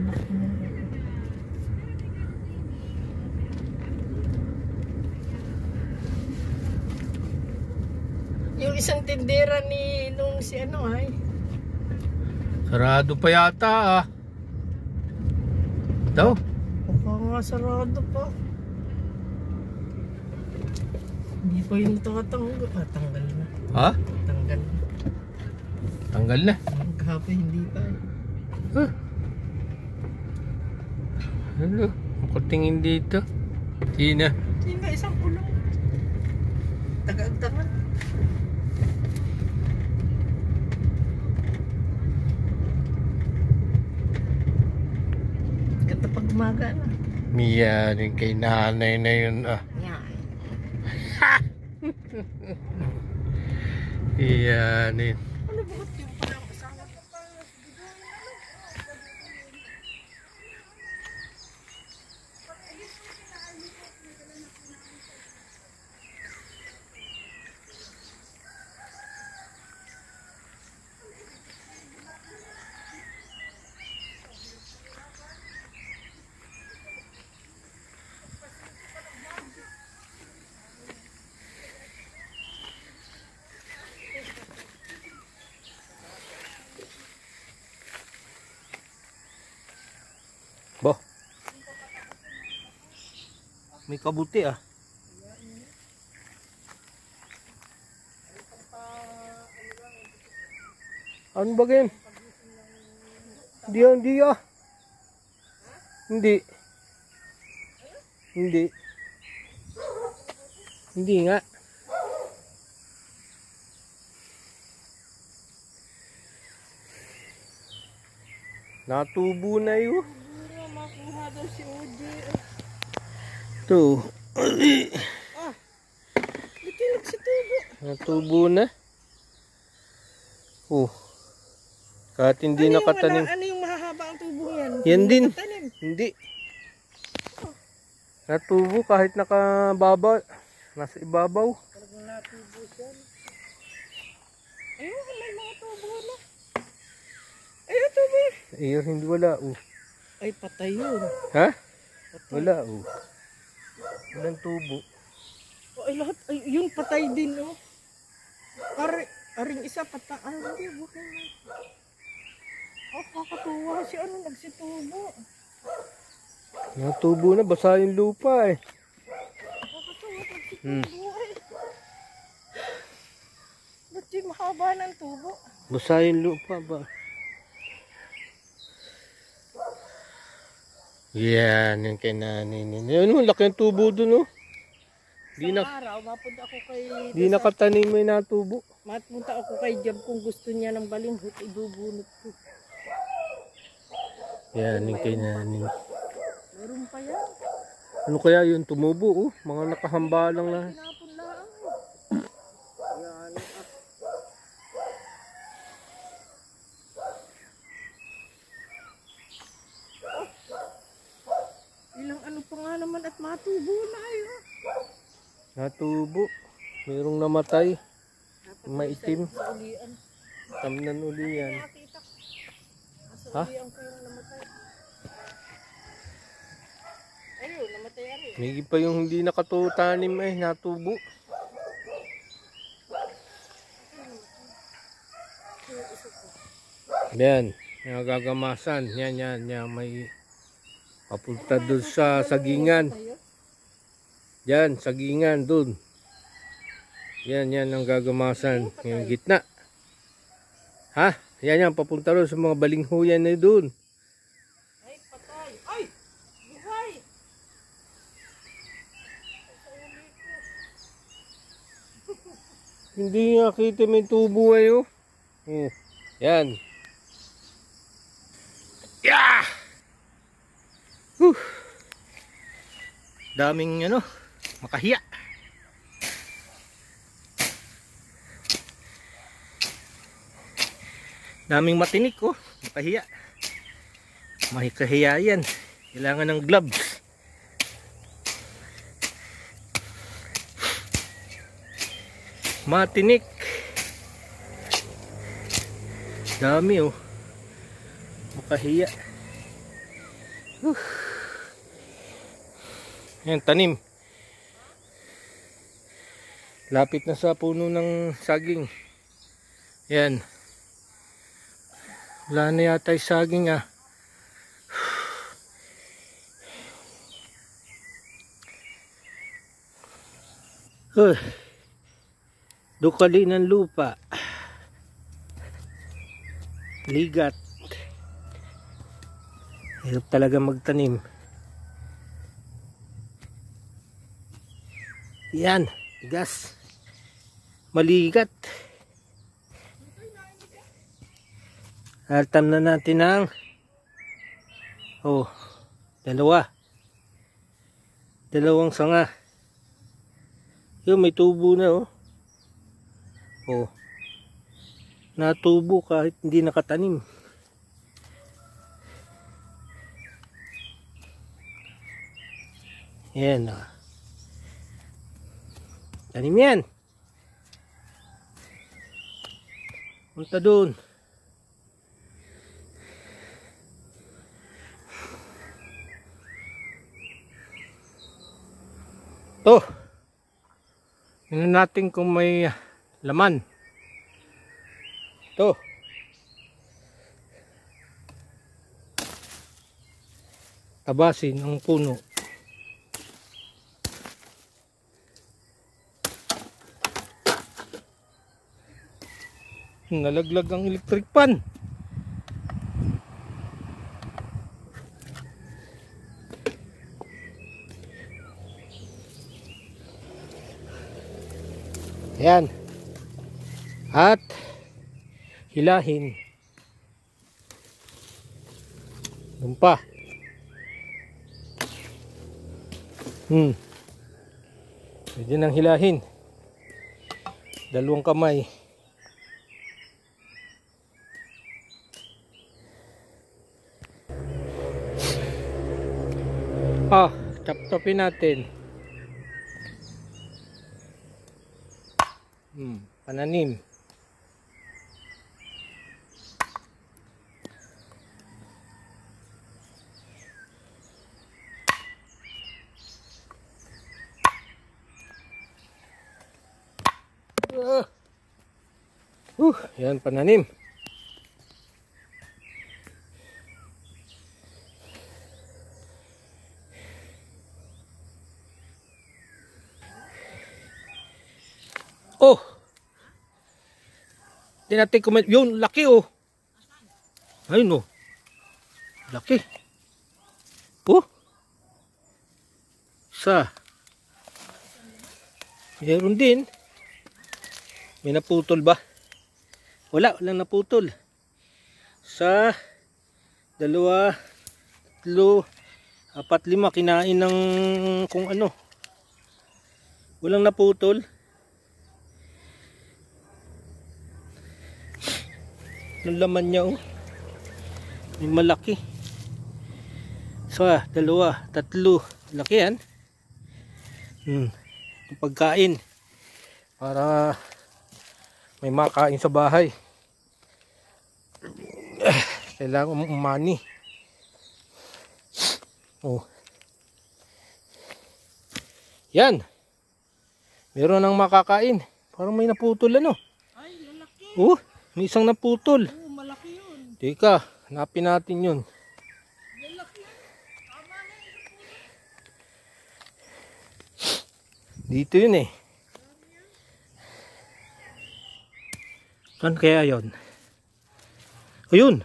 Lalaki na. Yung isang tindera ni nung si ano ay. Sarado pa yata ah. Daw? Baka nga sarado pa. Hindi pa yung tatanggal. Ah, tanggal na. Ha? Tanggal na. Tanggal na. Kahapon hindi pa. Huh? Ano? Makatingin dito. Tina. Tina, isang kulong. Taga-agtangan. Ganda pag umaga na. Miya rin kay nanay na yun ah. Yan. Iyanin. Ano bakit yung palang kasama ko pa? Bo. May kabuti ah. Ano ba game? Hindi ah. Hindi. Hindi. Hindi nga. Natubo na yun. Makuha daw si Odi. Ito. Ah, bitilog si tubo. Natubo na. Oh. Kahit hindi Ano nakatanim. ano yung mahahaba ang tubo yan? Yan din. Nakatanim. Hindi. Natubo kahit nakababa. Nasa ibabaw. Talagang natubo siya. Ayun, may mga tubo na. Ayun, tubo. Ayun, hindi wala. Oh. Ay, patay yun. Ha? Patay. Wala. Oh. Walang tubo. Oh, ay, lahat. Ay, yun, patay din, oh. Aring isa, patay. Ano, hindi, bukin na. Oh, kakatuwa si ano, nagsitubo. Natubo na. Basa yung lupa eh. Kakatuwa, nagsitubo eh. Ba't yung mahaba ng tubo? Basa yung lupa ba? Yan, yung kay nanay nila. Ano, laki ang tubo dun, oh. Isang araw, mapunta ako kay... Di nakatanim may natubo. Mapunta ako kay Job kung gusto niya ng balinghot, ibubunot ko. Yan, yung kay nanay. Meron pa yan. Ano kaya yun? Tumubo, oh. Mga nakahamba lang na. Tinapon lang. Yan. Ilang ano pa nga naman at matubo na yun. Natubo. Mayroong namatay. Maitim. Sa ulian. Tamnan uli yan. Nakita ko. Sa Ha? ulian ko yung namatay. Ayun, namatay ari. May pa yung hindi nakatutanim eh. Natubo. Yan. Yung gagamasan. Yan. May papunta doon sa sagingan. Yan, sagingan doon. Yan ang gagamasan. Yung gitna. Ha? Yan, papunta doon sa mga balinghuyan na doon. Ay, patay. Ay! Buhay! Hindi nga kita may tubo ayo. Oh. Yan. Yeah! Daming ano, makahiya. Daming matinik oh, makahiya. Mahikahiya yan. Kailangan ng gloves. Matinik. Dami oh. Makahiya. Yan, tanim. Lapit na sa puno ng saging. Yan. Wala na yata yung saging ah. Dukali ng lupa. Ligat. Hirap talaga magtanim. Yan, tigas. Maligat. Altam na natin ng dalawang sanga. Yung may tubo na natubo kahit hindi nakatanim. Yan tanim yan. Punta doon. Tingnan natin kung may laman. Tabasin ang puno. Nalaglag ang electric pan. Ayan. At hilahin. Doon pa. Pwede nang hilahin. Dalawang kamay. Chop-chopin natin. Pananim. Yan, pananim. Hindi natin comment. Yun, laki ayun laki. Meron din. May naputol ba? Walang naputol. Sa 2, 3, 4, 5 kinain ng kung ano. Walang naputol. Yung laman niya may malaki. So 2, 3 laki yan. Yung pagkain para may makain sa bahay. Kailangan umani. Yan. Meron nang makakain. Parang may naputol Ay, lalaki. May isang naputol. Malaki yun. Teka, hanapin natin yun. Lalaki yan. Tama na yun. Dito yun Saan kaya yun? Ayun.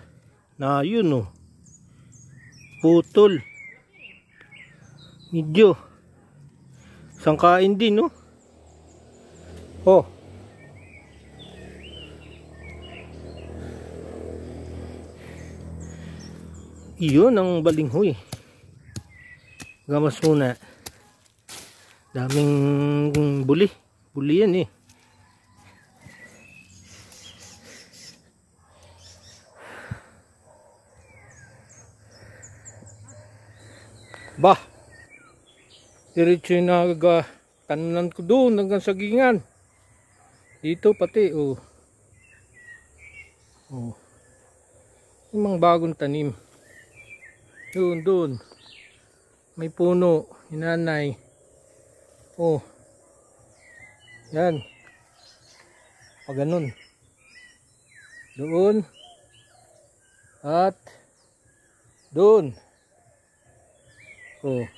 Yun putol. Medyo. Sangkain din Iyon ang balinghoy. Gamas muna. Daming buli. Buli yan Diretso yung tananan ko doon hanggang sagingan. Dito pati yung mga bagong tanim. Doon. May puno. Hinanay. Oh. Yan. Pag ganun. Doon. At doon. Oh.